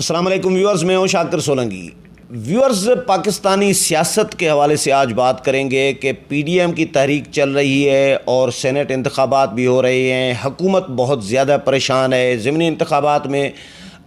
السلام علیکم ویورز، میں ہوں شاکر سولنگی۔ ویورز، پاکستانی سیاست کے حوالے سے آج بات کریں گے کہ پی ڈی ایم کی تحریک چل رہی ہے اور سینٹ انتخابات بھی ہو رہے ہیں۔ حکومت بہت زیادہ پریشان ہے۔ ضمنی انتخابات میں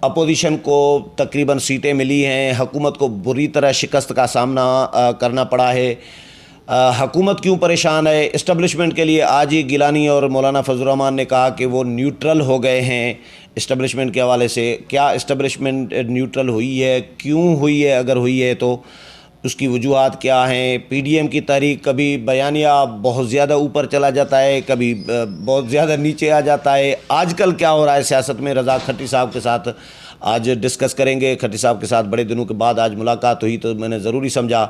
اپوزیشن کو تقریباً سیٹیں ملی ہیں، حکومت کو بری طرح شکست کا سامنا کرنا پڑا ہے۔ حکومت کیوں پریشان ہے؟ اسٹیبلشمنٹ کے لیے آج ہی گیلانی اور مولانا فضل الرحمان نے کہا کہ وہ نیوٹرل ہو گئے ہیں اسٹیبلشمنٹ کے حوالے سے۔ کیا اسٹیبلشمنٹ نیوٹرل ہوئی ہے؟ کیوں ہوئی ہے؟ اگر ہوئی ہے تو اس کی وجوہات کیا ہیں؟ پی ڈی ایم کی تحریک کبھی بیانیہ بہت زیادہ اوپر چلا جاتا ہے، کبھی بہت زیادہ نیچے آ جاتا ہے۔ آج کل کیا ہو رہا ہے سیاست میں؟ رضا کھٹی صاحب کے ساتھ آج ڈسکس کریں گے۔ کھٹی صاحب کے ساتھ بڑے دنوں کے بعد آج ملاقات ہوئی تو میں نے ضروری سمجھا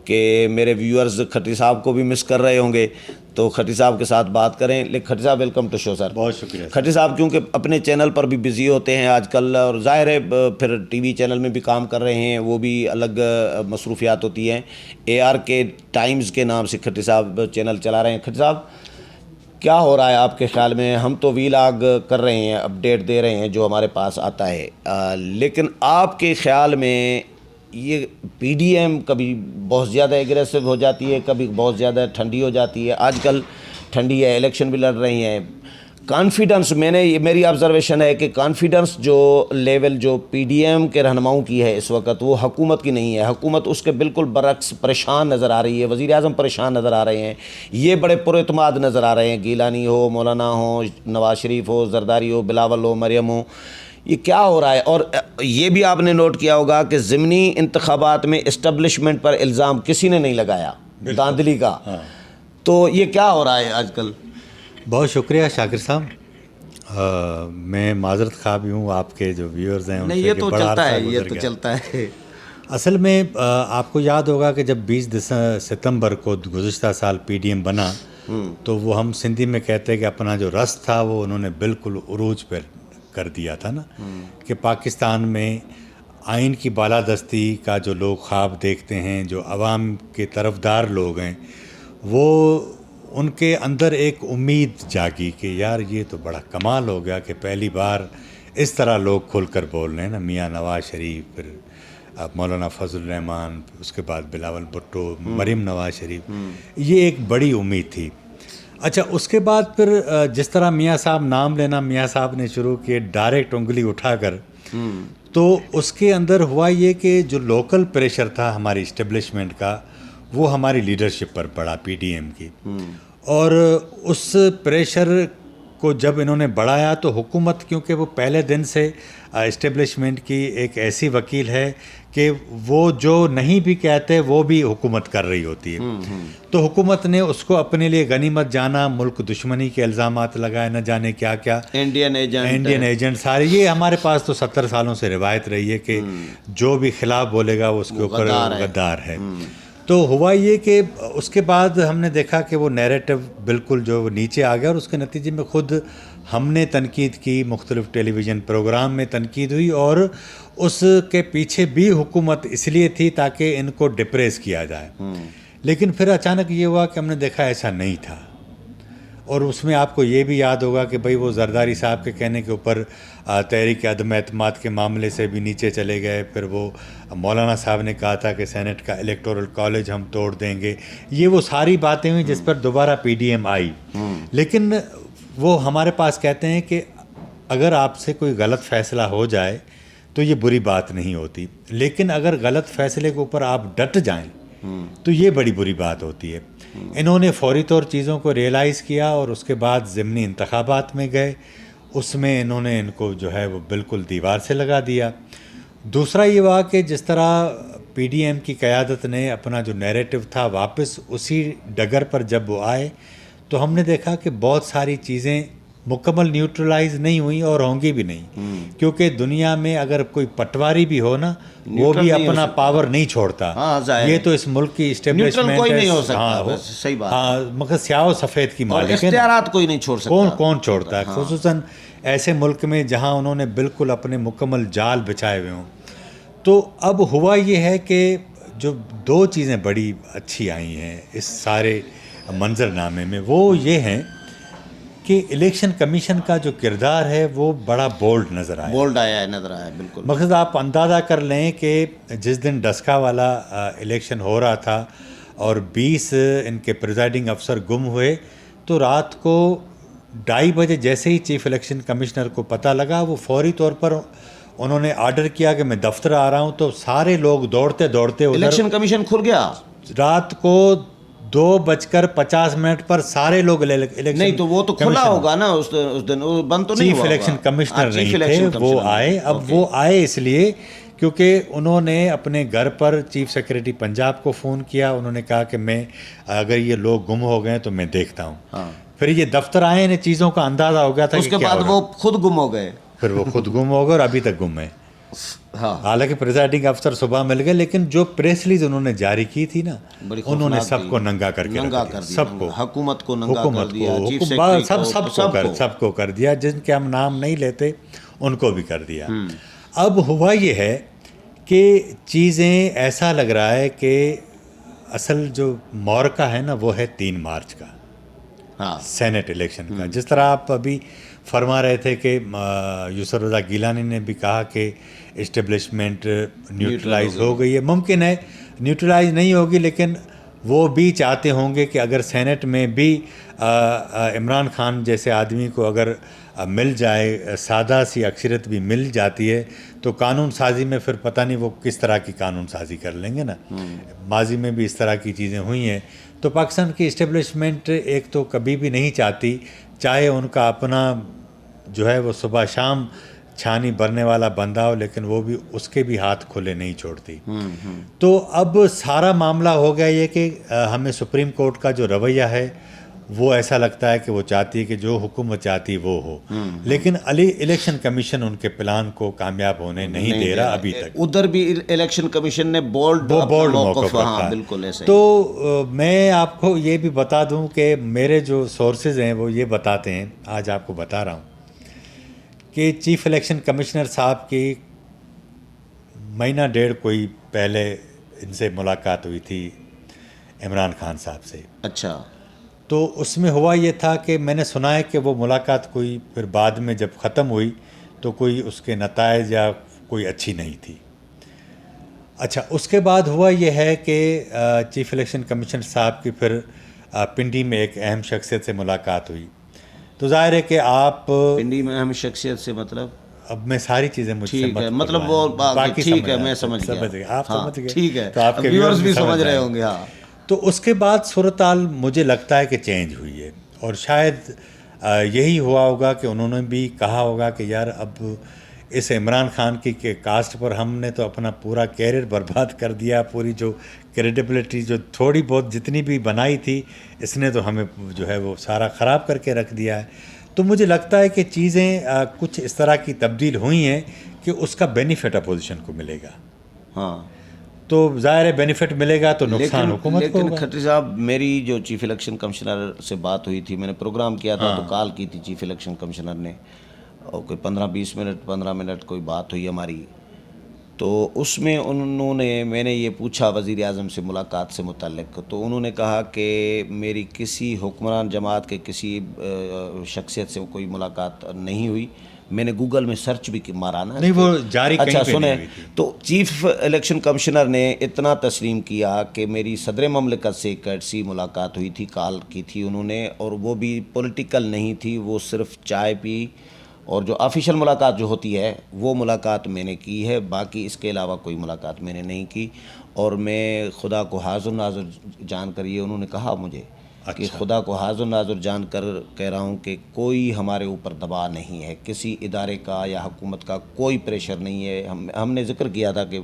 کہ میرے ویورز کھٹی صاحب کو بھی مس کر رہے ہوں گے، تو کھٹی صاحب کے ساتھ بات کریں۔ لیکن کھٹی صاحب ویلکم ٹو شو سر۔ بہت شکریہ کھٹی صاحب کیونکہ اپنے چینل پر بھی بزی ہوتے ہیں آج کل، اور ظاہر ہے پھر ٹی وی چینل میں بھی کام کر رہے ہیں، وہ بھی الگ مصروفیات ہوتی ہیں۔ اے آر کے ٹائمز کے نام سے کھٹی صاحب چینل چلا رہے ہیں۔ کھٹی صاحب، کیا ہو رہا ہے آپ کے خیال میں؟ ہم تو ویلاگ کر رہے ہیں، اپڈیٹ دے رہے ہیں جو ہمارے پاس آتا ہے، لیکن آپ کے خیال میں یہ پی ڈی ایم کبھی بہت زیادہ ایگریسو ہو جاتی ہے، کبھی بہت زیادہ ٹھنڈی ہو جاتی ہے؟ آج کل ٹھنڈی ہے، الیکشن بھی لڑ رہی ہیں۔ کانفیڈنس، میری آبزرویشن ہے کہ کانفیڈنس جو لیول جو پی ڈی ایم کے رہنماؤں کی ہے اس وقت، وہ حکومت کی نہیں ہے۔ حکومت اس کے بالکل برعکس پریشان نظر آ رہی ہے، وزیر اعظم پریشان نظر آ رہے ہیں، یہ بڑے پر اعتماد نظر آ رہے ہیں، گیلانی ہو، مولانا ہو، نواز شریف ہو، زرداری ہو، بلاول ہو، مریم ہو۔ یہ کیا ہو رہا ہے؟ اور یہ بھی آپ نے نوٹ کیا ہوگا کہ ضمنی انتخابات میں اسٹیبلشمنٹ پر الزام کسی نے نہیں لگایا داندلی کا، تو یہ کیا ہو رہا ہے آج کل؟ بہت شکریہ شاکر صاحب۔ میں معذرت خواہ بھی ہوں، آپ کے جو ویورز ہیں نہیں، یہ تو چلتا ہے، یہ تو چلتا ہے۔ اصل میں آپ کو یاد ہوگا کہ جب 20 ستمبر کو گزشتہ سال پی ڈی ایم بنا تو وہ ہم سندھی میں کہتے ہیں کہ اپنا جو رس تھا وہ انہوں نے بالکل عروج پر کر دیا تھا نا، کہ پاکستان میں آئین کی بالادستی کا جو لوگ خواب دیکھتے ہیں، جو عوام کے طرفدار لوگ ہیں، وہ ان کے اندر ایک امید جاگی کہ یار یہ تو بڑا کمال ہو گیا کہ پہلی بار اس طرح لوگ کھل کر بول رہے ہیں نا، میاں نواز شریف، پھر مولانا فضل الرحمان، اس کے بعد بلاول بھٹو، مریم نواز شریف، یہ ایک بڑی امید تھی۔ اچھا، اس کے بعد پھر جس طرح میاں صاحب نام لینا میاں صاحب نے شروع کیے ڈائریکٹ انگلی اٹھا کر، تو اس کے اندر ہوا یہ کہ جو لوکل پریشر تھا ہماری اسٹیبلشمنٹ کا، وہ ہماری لیڈرشپ پر پڑا پی ڈی ایم کی، اور اس پریشر کو جب انہوں نے بڑھایا تو حکومت، کیونکہ وہ پہلے دن سے اسٹیبلشمنٹ کی ایک ایسی وکیل ہے کہ وہ جو نہیں بھی کہتے وہ بھی حکومت کر رہی ہوتی ہے، تو حکومت نے اس کو اپنے لیے غنیمت جانا، ملک دشمنی کے الزامات لگائے، نہ جانے کیا کیا، انڈین ایجنٹ سارے۔ یہ ہمارے پاس تو 70 سالوں سے روایت رہی ہے کہ جو بھی خلاف بولے گا وہ اس کے اوپر غدار ہے۔ تو ہوا یہ کہ اس کے بعد ہم نے دیکھا کہ وہ نیریٹو بالکل جو نیچے آ گیا، اور اس کے نتیجے میں خود ہم نے تنقید کی، مختلف ٹیلی ویژن پروگرام میں تنقید ہوئی، اور اس کے پیچھے بھی حکومت اس لیے تھی تاکہ ان کو ڈپریس کیا جائے۔ لیکن پھر اچانک یہ ہوا کہ ہم نے دیکھا ایسا نہیں تھا، اور اس میں آپ کو یہ بھی یاد ہوگا کہ بھائی وہ زرداری صاحب کے کہنے کے اوپر تحریک عدم اعتماد کے معاملے سے بھی نیچے چلے گئے، پھر وہ مولانا صاحب نے کہا تھا کہ سینٹ کا الیکٹورل کالج ہم توڑ دیں گے، یہ وہ ساری باتیں ہوئیں جس پر دوبارہ پی ڈی ایم آئی۔ لیکن وہ ہمارے پاس کہتے ہیں کہ اگر آپ سے کوئی غلط فیصلہ ہو جائے تو یہ بری بات نہیں ہوتی، لیکن اگر غلط فیصلے کے اوپر آپ ڈٹ جائیں تو یہ بڑی بری بات ہوتی ہے۔ انہوں نے فوری طور چیزوں کو ریئلائز کیا، اور اس کے بعد ضمنی انتخابات میں گئے، اس میں انہوں نے ان کو جو ہے وہ بالکل دیوار سے لگا دیا۔ دوسرا یہ ہوا کہ جس طرح پی ڈی ایم کی قیادت نے اپنا جو نیریٹو تھا واپس اسی ڈگر پر جب وہ آئے تو ہم نے دیکھا کہ بہت ساری چیزیں مکمل نیوٹرلائز نہیں ہوئیں اور ہوں گی بھی نہیں، کیونکہ دنیا میں اگر کوئی پٹواری بھی ہو نا، وہ بھی اپنا پاور نہیں چھوڑتا۔ یہ تو اس ملک کی اسٹیبلشمنٹ کوئی نہیں ہو سکتا، صحیح بات۔ ہاں، مگر سیاہ و سفید کی مالک ہے، اختیارات کوئی نہیں چھوڑ سکتا۔ کون چھوڑتا ہے، خصوصاً ایسے ملک میں جہاں انہوں نے بالکل اپنے مکمل جال بچھائے ہوئے ہوں۔ تو اب ہوا یہ ہے کہ جو دو چیزیں بڑی اچھی آئی ہیں اس سارے منظر نامے میں، وہ یہ ہیں کہ الیکشن کمیشن کا جو کردار ہے وہ بڑا بولڈ نظر آیا. بولڈ آیا ہے، نظر آیا ہے بالکل. مقصد آپ اندازہ کر لیں کہ جس دن ڈسکا والا الیکشن ہو رہا تھا اور 20 ان کے پریزائڈنگ افسر گم ہوئے، تو رات کو 2:30 بجے جیسے ہی چیف الیکشن کمشنر کو پتہ لگا، وہ فوری طور پر انہوں نے آرڈر کیا کہ میں دفتر آ رہا ہوں. تو سارے لوگ دوڑتے دوڑتے الیکشن کمیشن کھل گیا رات کو 2:50 پر سارے لوگ الیکشن. نہیں تو وہ تو کھلا ہوگا نا اس دن، بند تو نہیں ہوا. چیف الیکشن کمشنر نہیں تھے، وہ آئے. اب وہ آئے اس لیے کیونکہ انہوں نے اپنے گھر پر چیف سیکریٹری پنجاب کو فون کیا. انہوں نے کہا کہ میں اگر یہ لوگ گم ہو گئے تو میں دیکھتا ہوں. پھر یہ دفتر آئے، انہیں چیزوں کا اندازہ ہو گیا تھا. اس کے بعد وہ خود گم ہو گئے. پھر وہ خود گم ہو گئے اور ابھی تک گم ہے. حالانکہ پریزائڈنگ افسر صبح مل گئے، لیکن جو پریس ریلیز انہوں نے جاری کی تھی نا، انہوں نے سب کو ننگا کر کے رکھ دیا. سب کو، حکومت کو ننگا کر دیا، سب کو کر دیا. جن کے ہم نام نہیں لیتے ان کو بھی کر دیا. اب ہوا یہ ہے کہ چیزیں ایسا لگ رہا ہے کہ اصل جو مورکہ ہے نا وہ ہے 3 مارچ کا، سینٹ الیکشن کا. جس طرح آپ ابھی فرما رہے تھے کہ یوسف رضا گیلانی نے بھی کہا کہ اسٹیبلشمنٹ نیوٹرلائز ہو گئی ہے. ممکن ہے نیوٹرلائز نہیں ہوگی، لیکن وہ بھی چاہتے ہوں گے کہ اگر سینٹ میں بھی عمران خان جیسے آدمی کو اگر مل جائے، سادہ سی اکثریت بھی مل جاتی ہے، تو قانون سازی میں پھر پتہ نہیں وہ کس طرح کی قانون سازی کر لیں گے نا. ماضی میں بھی اس طرح کی چیزیں ہوئی ہیں. تو پاکستان کی اسٹیبلشمنٹ ایک تو کبھی بھی نہیں چاہتی، چاہے ان کا اپنا جو ہے وہ صبح شام چھانی بھرنے والا بندہ ہو، لیکن وہ بھی اس کے بھی ہاتھ کھلے نہیں چھوڑتی. تو اب سارا معاملہ ہو گیا یہ کہ ہمیں سپریم کورٹ کا جو رویہ ہے وہ ایسا لگتا ہے کہ وہ چاہتی ہے کہ جو حکومت چاہتی وہ ہو، لیکن الیکشن کمیشن ان کے پلان کو کامیاب ہونے نہیں دے رہا ابھی تک. ادھر بھی الیکشن کمیشن نے بولڈ موقف رکھا. بالکل ایسے. تو میں آپ کو یہ بھی بتا دوں کہ میرے جو سورسز ہیں وہ یہ بتاتے ہیں، آج آپ کو بتا رہا ہوں کہ چیف الیکشن کمشنر صاحب کی مہینہ ڈیڑھ کوئی پہلے ان سے ملاقات ہوئی تھی عمران خان صاحب سے. اچھا. تو اس میں ہوا یہ تھا کہ میں نے سنا ہے کہ وہ ملاقات کوئی پھر بعد میں جب ختم ہوئی تو کوئی اس کے نتائج یا کوئی اچھی نہیں تھی. اچھا، اس کے بعد ہوا یہ ہے کہ چیف الیکشن کمیشنر صاحب کی پھر پنڈی میں ایک اہم شخصیت سے ملاقات ہوئی. تو ظاہر ہے کہ آپ پنڈی میں اہم شخصیت سے مطلب اب میں ساری چیزیں مجھ سے مطلب وہ ٹھیک ہے، میں سمجھ گیا. آپ سمجھ گئے، ٹھیک ہے، تو آپ کے ویورز بھی سمجھ رہے ہوں گے. ہاں. تو اس کے بعد صورتحال مجھے لگتا ہے کہ چینج ہوئی ہے، اور شاید یہی ہوا ہوگا کہ انہوں نے بھی کہا ہوگا کہ یار اب اس عمران خان کی کاسٹ پر ہم نے تو اپنا پورا کیریئر برباد کر دیا، پوری جو کریڈیبلٹی جو تھوڑی بہت جتنی بھی بنائی تھی اس نے تو ہمیں جو ہے وہ سارا خراب کر کے رکھ دیا ہے. تو مجھے لگتا ہے کہ چیزیں کچھ اس طرح کی تبدیل ہوئی ہیں کہ اس کا بینیفٹ اپوزیشن کو ملے گا. ہاں، تو ظاہر ہے بینیفٹ ملے گا تو نقصان حکومت کو ہوگا. لیکن کھٹری صاحب، میری جو چیف الیکشن کمشنر سے بات ہوئی تھی، میں نے پروگرام کیا تھا تو کال کی تھی چیف الیکشن کمشنر نے، اور کوئی 15 منٹ کوئی بات ہوئی ہماری. تو اس میں انہوں نے، میں نے یہ پوچھا وزیر اعظم سے ملاقات سے متعلق، تو انہوں نے کہا کہ میری کسی حکمران جماعت کے کسی شخصیت سے کوئی ملاقات نہیں ہوئی. میں نے گوگل میں سرچ بھی مارا نا. نہیں، وہ جاری کہیں اچھا پہ سنیں، نہیں ہوئی تھی. تو چیف الیکشن کمشنر نے اتنا تسلیم کیا کہ میری صدر مملکت سے ایک ایسی ملاقات ہوئی تھی، کال کی تھی انہوں نے، اور وہ بھی پولیٹیکل نہیں تھی، وہ صرف چائے پی، اور جو آفیشیل ملاقات جو ہوتی ہے وہ ملاقات میں نے کی ہے، باقی اس کے علاوہ کوئی ملاقات میں نے نہیں کی. اور میں خدا کو حاضر ناظر جان کر، یہ انہوں نے کہا مجھے کہ خدا کو حاضر ناظر جان کر کہہ رہا ہوں کہ کوئی ہمارے اوپر دباؤ نہیں ہے، کسی ادارے کا یا حکومت کا کوئی پریشر نہیں ہے. ہم نے ذکر کیا تھا کہ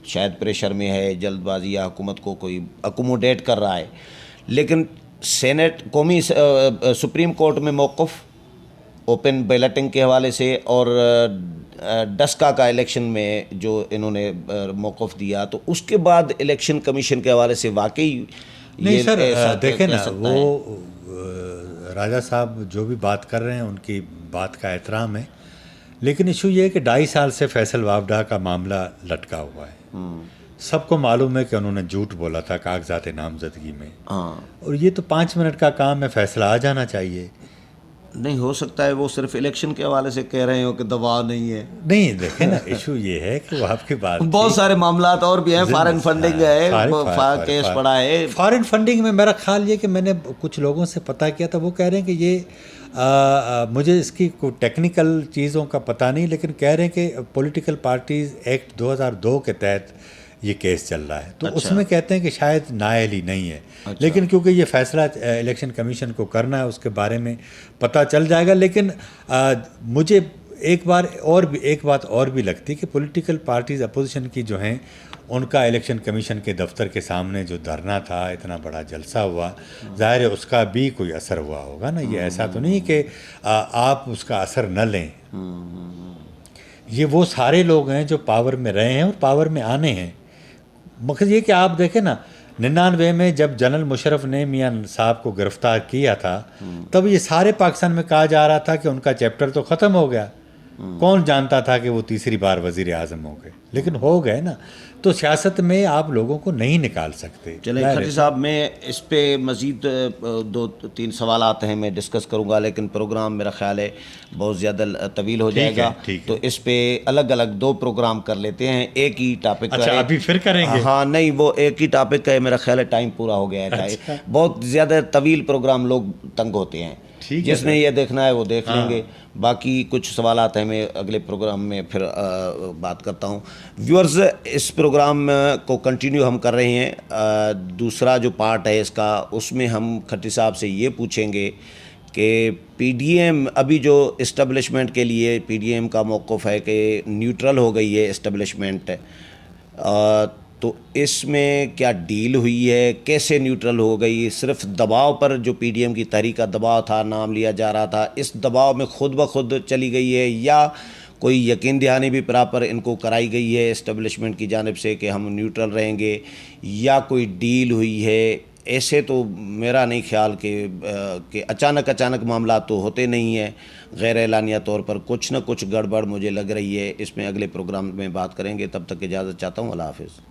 شاید پریشر میں ہے، جلد بازی، یا حکومت کو کوئی اکوموڈیٹ کر رہا ہے، لیکن سینٹ قومی سپریم کورٹ میں موقف اوپن بیلٹنگ کے حوالے سے، اور ڈسکا کا الیکشن میں جو انہوں نے موقف دیا، تو اس کے بعد الیکشن کمیشن کے حوالے سے واقعی نہیں سر، دیکھیں نا، وہ راجہ صاحب جو بھی بات کر رہے ہیں ان کی بات کا احترام ہے، لیکن ایشو یہ ہے کہ 2.5 سال سے فیصل وابڈا کا معاملہ لٹکا ہوا ہے. سب کو معلوم ہے کہ انہوں نے جھوٹ بولا تھا کاغذات نامزدگی میں، اور یہ تو 5 منٹ کا کام ہے، فیصلہ آ جانا چاہیے. نہیں ہو سکتا ہے وہ صرف الیکشن کے حوالے سے کہہ رہے ہو کہ دباؤ نہیں ہے. نہیں دیکھیں نا، ایشو یہ ہے کہ وہ آپ کی بات بہت سارے معاملات اور بھی ہیں. فارن فنڈنگ ہے, کیس پڑا ہے. فارن فنڈنگ میں میرا خیال یہ کہ میں نے کچھ لوگوں سے پتہ کیا تھا، وہ کہہ رہے ہیں کہ یہ مجھے اس کی کوئی ٹیکنیکل چیزوں کا پتہ نہیں، لیکن کہہ رہے ہیں کہ پولیٹیکل پارٹیز ایکٹ 2002 کے تحت یہ کیس چل رہا ہے، تو اس میں کہتے ہیں کہ شاید نااہل ہی نہیں ہے. لیکن کیونکہ یہ فیصلہ الیکشن کمیشن کو کرنا ہے، اس کے بارے میں پتہ چل جائے گا. لیکن مجھے ایک بات اور بھی لگتی کہ پولیٹیکل پارٹیز اپوزیشن کی جو ہیں، ان کا الیکشن کمیشن کے دفتر کے سامنے جو دھرنا تھا، اتنا بڑا جلسہ ہوا، ظاہر ہے اس کا بھی کوئی اثر ہوا ہوگا نا. یہ ایسا تو نہیں کہ آپ اس کا اثر نہ لیں. یہ وہ سارے لوگ ہیں جو پاور میں رہے ہیں اور پاور میں آنے ہیں. مقصد یہ کہ آپ دیکھیں نا، 99 میں جب جنرل مشرف نے میاں صاحب کو گرفتار کیا تھا، تب یہ سارے پاکستان میں کہا جا رہا تھا کہ ان کا چیپٹر تو ختم ہو گیا. کون جانتا تھا کہ وہ تیسری بار وزیر اعظم ہوں گے، لیکن ہو گئے نا. تو سیاست میں آپ لوگوں کو نہیں نکال سکتے. چلیں کھٹی صاحب، میں اس پہ مزید 2-3 سوالات ہیں میں ڈسکس کروں گا، لیکن پروگرام میرا خیال ہے بہت زیادہ طویل ہو جائے گا، تو اس پہ الگ الگ 2 پروگرام کر لیتے ہیں. ایک ہی ٹاپک کا. اچھا ابھی پھر کریں گے؟ ہاں نہیں، وہ ایک ہی ٹاپک کا ہے. میرا خیال ہے ٹائم پورا ہو گیا ہے. بہت زیادہ طویل پروگرام لوگ تنگ ہوتے ہیں. جس نے یہ دیکھنا ہے وہ دیکھ لیں گے. باقی کچھ سوالات ہیں میں اگلے پروگرام میں پھر بات کرتا ہوں. ویورز، اس پروگرام کو کنٹینیو ہم کر رہے ہیں. دوسرا جو پارٹ ہے اس کا، اس میں ہم کھٹی صاحب سے یہ پوچھیں گے کہ پی ڈی ایم ابھی جو اسٹیبلشمنٹ کے لیے پی ڈی ایم کا موقف ہے کہ نیوٹرل ہو گئی ہے اسٹیبلشمنٹ، تو اس میں کیا ڈیل ہوئی ہے؟ کیسے نیوٹرل ہو گئی؟ صرف دباؤ پر، جو پی ڈی ایم کی تحریک کا دباؤ تھا، نام لیا جا رہا تھا، اس دباؤ میں خود بخود چلی گئی ہے، یا کوئی یقین دہانی بھی پراپر ان کو کرائی گئی ہے اسٹیبلشمنٹ کی جانب سے کہ ہم نیوٹرل رہیں گے، یا کوئی ڈیل ہوئی ہے؟ ایسے تو میرا نہیں خیال کہ اچانک معاملات تو ہوتے نہیں ہیں. غیر اعلانیہ طور پر کچھ نہ کچھ گڑبڑ مجھے لگ رہی ہے. اس میں اگلے پروگرام میں بات کریں گے. تب تک اجازت چاہتا ہوں. اللہ حافظ.